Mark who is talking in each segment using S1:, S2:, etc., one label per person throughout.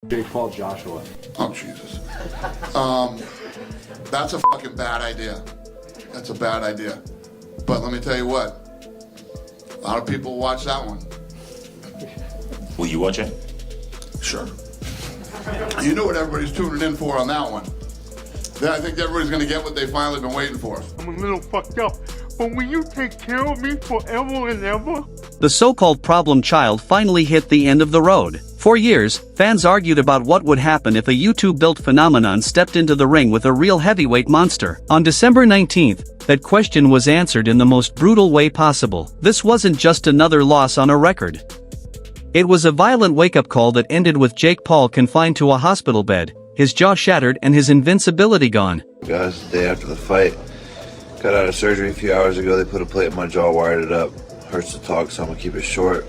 S1: Jake Paul, Joshua.
S2: Oh, Jesus. That's a fucking bad idea. That's a bad idea. But let me tell you what. A lot of people watch that one.
S3: Will you watch it?
S2: Sure. You know what everybody's tuning in for on that one. Then I think everybody's going to get what they've finally been waiting for.
S4: I'm a little fucked up, but will you take care of me forever and ever?
S5: The so-called problem child finally hit the end of the road. For years, fans argued about what would happen if a YouTube-built phenomenon stepped into the ring with a real heavyweight monster. On December 19th, that question was answered in the most brutal way possible. This wasn't just another loss on a record. It was a violent wake-up call that ended with Jake Paul confined to a hospital bed, his jaw shattered and his invincibility gone.
S6: Guys, the day after the fight, got out of surgery a few hours ago. They put a plate in my jaw, wired it up. Hurts to talk, so I'm gonna keep it short.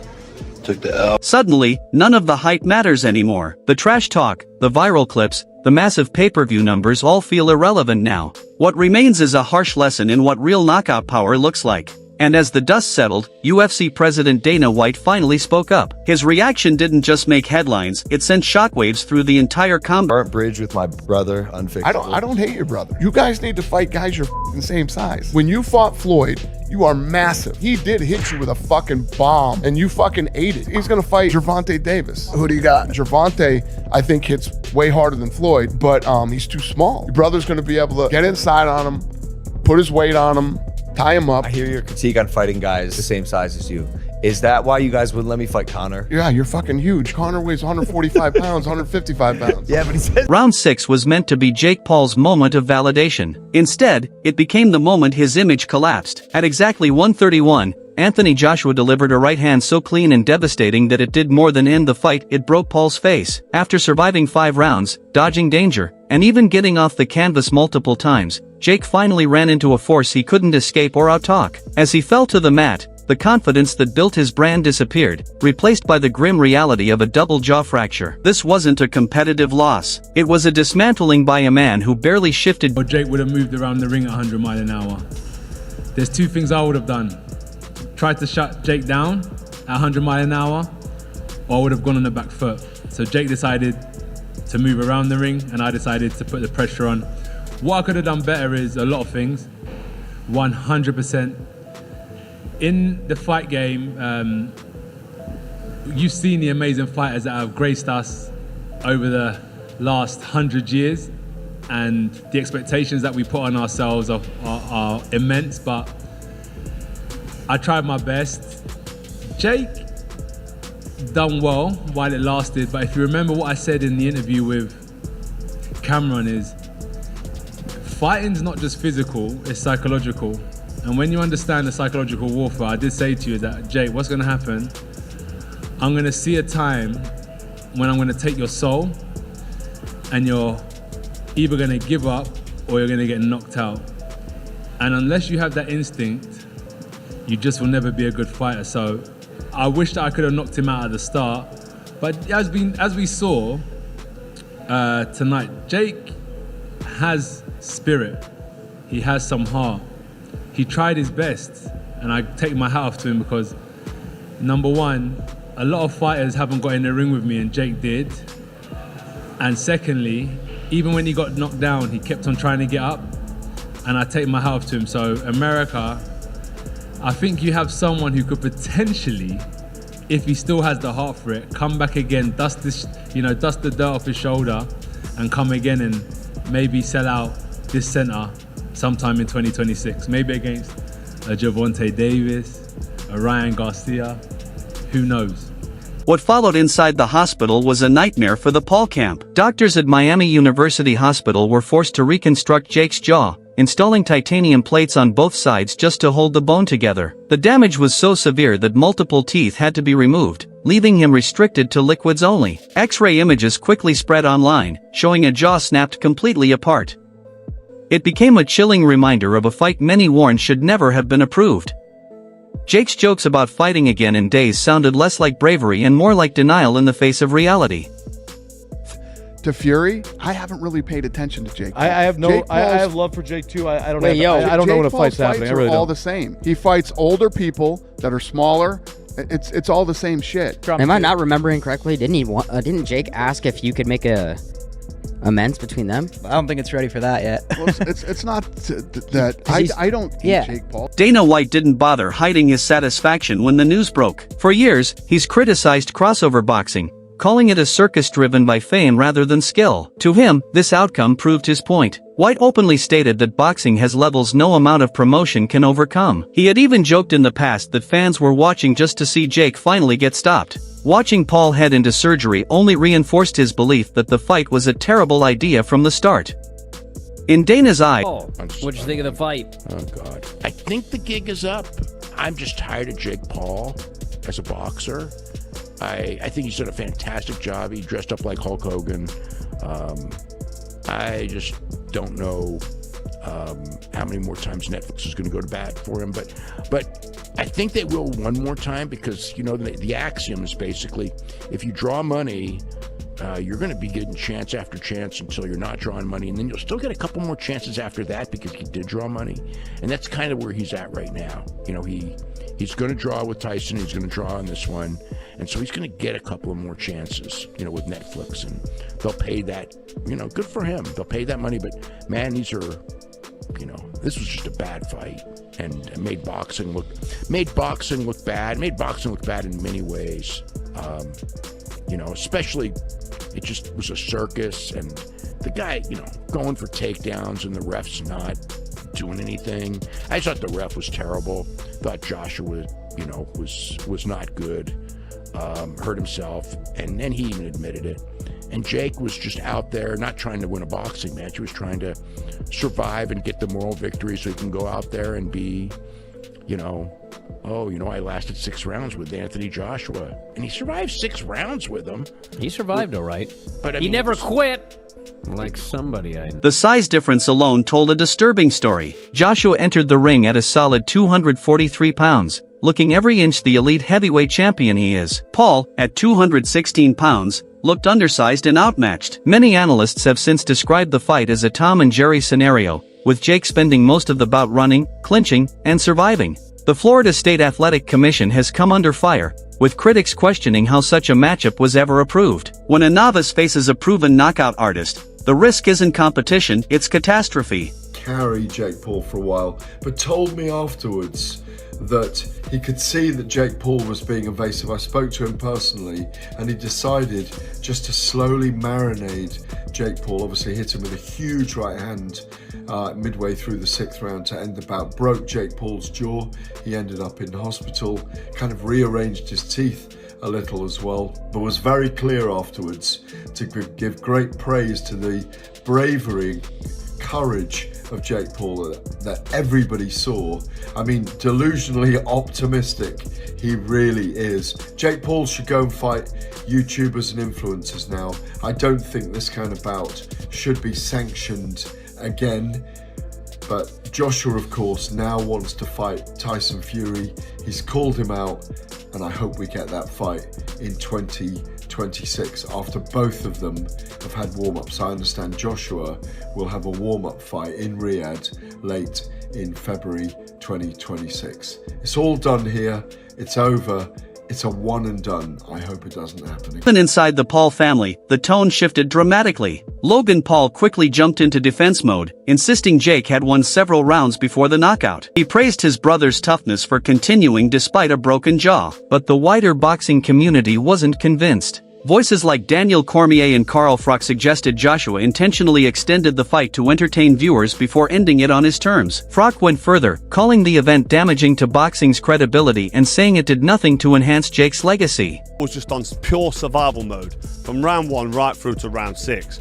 S6: Took the L.
S5: Suddenly, none of the hype matters anymore. The trash talk, the viral clips, the massive pay-per-view numbers all feel irrelevant now. What remains is a harsh lesson in what real knockout power looks like. And as the dust settled, UFC President Dana White finally spoke up. His reaction didn't just make headlines, it sent shockwaves through the entire combat.
S7: Bridge with my brother, unfixable.
S8: I don't hate your brother. You guys need to fight guys your the same size. When you fought Floyd, you are massive. He did hit you with a fucking bomb, and you fucking ate it. He's gonna fight Gervonta Davis.
S7: Who do you got?
S8: Gervonta, I think, hits way harder than Floyd, but he's too small. Your brother's gonna be able to get inside on him, put his weight on him, tie him up.
S7: I hear your critique on fighting guys the same size as you. Is that why you guys wouldn't let me fight Conor?
S8: Yeah, you're fucking huge. Conor weighs 145 pounds, 155 pounds.
S7: Yeah, but he said...
S5: Round 6 was meant to be Jake Paul's moment of validation. Instead, it became the moment his image collapsed. At exactly 1:31, Anthony Joshua delivered a right hand so clean and devastating that it did more than end the fight, it broke Paul's face. After surviving 5 rounds, dodging danger, and even getting off the canvas multiple times, Jake finally ran into a force he couldn't escape or outtalk. As he fell to the mat, the confidence that built his brand disappeared, replaced by the grim reality of a double jaw fracture. This wasn't a competitive loss. It was a dismantling by a man who barely shifted.
S9: Or Jake would have moved around the ring at 100 miles an hour. There's 2 things I would have done. Tried to shut Jake down at 100 miles an hour, or I would have gone on the back foot. So Jake decided to move around the ring, and I decided to put the pressure on. What I could have done better is a lot of things. 100%. In the fight game, you've seen the amazing fighters that have graced us over the last 100 years, and the expectations that we put on ourselves are immense, but I tried my best. Jake done well while it lasted, but if you remember what I said in the interview with Cameron is, fighting's not just physical, it's psychological. And when you understand the psychological warfare, I did say to you that, Jake, what's gonna happen? I'm gonna see a time when I'm gonna take your soul and you're either gonna give up or you're gonna get knocked out. And unless you have that instinct, you just will never be a good fighter. So I wish that I could have knocked him out at the start. But as we saw tonight, Jake has spirit. He has some heart. He tried his best, and I take my hat off to him because, number one, a lot of fighters haven't got in the ring with me, and Jake did. And secondly, even when he got knocked down, he kept on trying to get up, and I take my hat off to him. So America, I think you have someone who could potentially, if he still has the heart for it, come back again, dust the dirt off his shoulder, and come again and maybe sell out this center sometime in 2026, maybe against a Gervonta Davis, a Ryan Garcia, who knows.
S5: What followed inside the hospital was a nightmare for the Paul camp. Doctors at Miami University Hospital were forced to reconstruct Jake's jaw, installing titanium plates on both sides just to hold the bone together. The damage was so severe that multiple teeth had to be removed, leaving him restricted to liquids only. X-ray images quickly spread online, showing a jaw snapped completely apart. It became a chilling reminder of a fight many warned should never have been approved. Jake's jokes about fighting again in days sounded less like bravery and more like denial in the face of reality.
S8: To Fury, I haven't really paid attention to Jake.
S1: I have love for Jake too. I don't know when a
S8: Jake
S1: fight's
S8: Paul's
S1: happening. I really
S8: are all
S1: don't.
S8: the same. He fights older people that are smaller, It's all the same shit.
S10: Am I not remembering correctly? Didn't Jake ask if you could make a amends between them?
S11: I don't think it's ready for that yet.
S8: Well, it's not that I don't hate Jake Paul.
S5: Dana White didn't bother hiding his satisfaction when the news broke. For years, he's criticized crossover boxing, calling it a circus driven by fame rather than skill. To him, this outcome proved his point. White openly stated that boxing has levels no amount of promotion can overcome. He had even joked in the past that fans were watching just to see Jake finally get stopped. Watching Paul head into surgery only reinforced his belief that the fight was a terrible idea from the start. In Dana's eye,
S12: what'd you think of the fight?
S3: Oh, God. I think the gig is up. I'm just tired of Jake Paul as a boxer. I think he's done a fantastic job. He dressed up like Hulk Hogan. I just don't know how many more times Netflix is going to go to bat for him. But I think they will one more time because, you know, the axiom is basically if you draw money, you're going to be getting chance after chance until you're not drawing money. And then you'll still get a couple more chances after that because you did draw money. And that's kind of where he's at right now. You know, he's going to draw with Tyson. He's going to draw on this one. And so he's going to get a couple of more chances, you know, with Netflix. And they'll pay that, you know, good for him. They'll pay that money. But, man, these are, you know, this was just a bad fight. And made boxing look bad. Made boxing look bad in many ways. You know, especially it just was a circus. And the guy, you know, going for takedowns and the ref's not doing anything. I thought the ref was terrible. Thought Joshua, you know, was not good. Hurt himself, and then he even admitted it. And Jake was just out there not trying to win a boxing match. He was trying to survive and get the moral victory so he can go out there and be, you know, oh, you know, I lasted 6 rounds with Anthony Joshua. And he survived 6 rounds with him.
S12: He survived all right.
S3: But
S12: he never quit. Like somebody I know.
S5: The size difference alone told a disturbing story. Joshua entered the ring at a solid 243 pounds, looking every inch the elite heavyweight champion he is. Paul, at 216 pounds, looked undersized and outmatched. Many analysts have since described the fight as a Tom and Jerry scenario, with Jake spending most of the bout running, clinching, and surviving. The Florida State Athletic Commission has come under fire, with critics questioning how such a matchup was ever approved. When a novice faces a proven knockout artist, the risk isn't competition, it's catastrophe.
S13: Carry Jake Paul for a while, but told me afterwards that he could see that Jake Paul was being evasive. I spoke to him personally, and he decided just to slowly marinate Jake Paul. Obviously hit him with a huge right hand midway through the 6th round to end the bout. Broke Jake Paul's jaw. He ended up in hospital, kind of rearranged his teeth a little as well, but was very clear afterwards to give great praise to the bravery, courage of Jake Paul that everybody saw. I mean, delusionally optimistic he really is. Jake Paul should go and fight YouTubers and influencers now. I don't think this kind of bout should be sanctioned again. But Joshua, of course, now wants to fight Tyson Fury. He's called him out, and I hope we get that fight in 2026 after both of them have had warm-ups. I understand Joshua will have a warm-up fight in Riyadh late in February 2026. It's all done here. It's over. It's a one and done. I hope it doesn't happen again.
S5: Even inside the Paul family, the tone shifted dramatically. Logan Paul quickly jumped into defense mode, insisting Jake had won several rounds before the knockout. He praised his brother's toughness for continuing despite a broken jaw. But the wider boxing community wasn't convinced. Voices like Daniel Cormier and Carl Froch suggested Joshua intentionally extended the fight to entertain viewers before ending it on his terms. Froch went further, calling the event damaging to boxing's credibility and saying it did nothing to enhance Jake's legacy.
S14: Was just on pure survival mode from round 1 right through to round 6.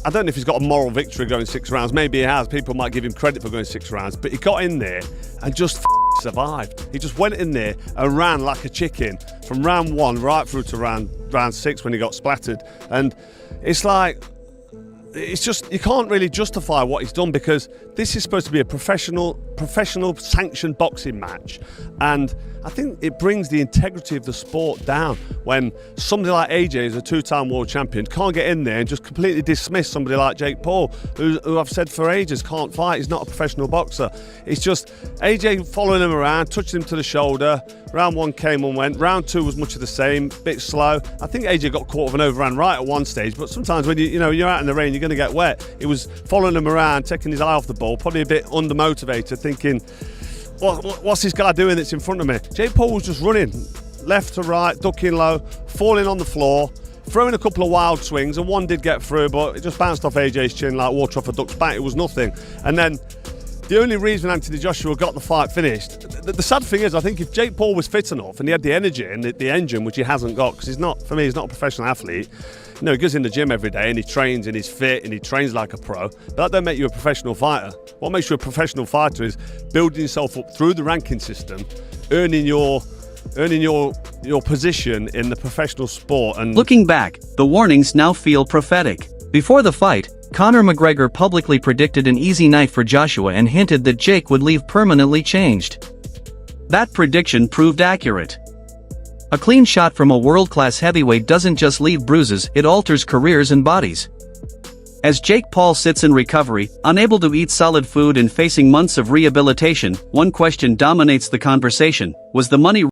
S14: I don't know if he's got a moral victory going 6 rounds. Maybe he has. People might give him credit for going 6 rounds, but he got in there and just survived. He just went in there and ran like a chicken from round 1 right through to round 6 when he got splattered. And it's like, it's just, you can't really justify what he's done, because this is supposed to be a professional sanctioned boxing match, and I think it brings the integrity of the sport down when somebody like AJ, is a two-time world champion, can't get in there and just completely dismiss somebody like Jake Paul, who I've said for ages can't fight. He's not a professional boxer. It's just AJ following him around, touching him to the shoulder. Round 1 came and went. Round 2 was much of the same, bit slow. I think AJ got caught with an overhand right at one stage, but sometimes when you're out in the rain, you're going to get wet. It was following him around, taking his eye off the ball, probably a bit undermotivated, thinking, what's this guy doing that's in front of me? Jake Paul was just running left to right, ducking low, falling on the floor, throwing a couple of wild swings, and one did get through, but it just bounced off AJ's chin like water off a duck's back. It was nothing. And then the only reason Anthony Joshua got the fight finished, the sad thing is, I think if Jake Paul was fit enough and he had the energy and the engine, which he hasn't got, because he's not a professional athlete. He goes in the gym every day and he trains and he's fit and he trains like a pro. But that don't make you a professional fighter. What makes you a professional fighter is building yourself up through the ranking system, earning your position in the professional sport. And
S5: looking back, the warnings now feel prophetic. Before the fight, Conor McGregor publicly predicted an easy night for Joshua and hinted that Jake would leave permanently changed. That prediction proved accurate. A clean shot from a world-class heavyweight doesn't just leave bruises, it alters careers and bodies. As Jake Paul sits in recovery, unable to eat solid food and facing months of rehabilitation, one question dominates the conversation: was the money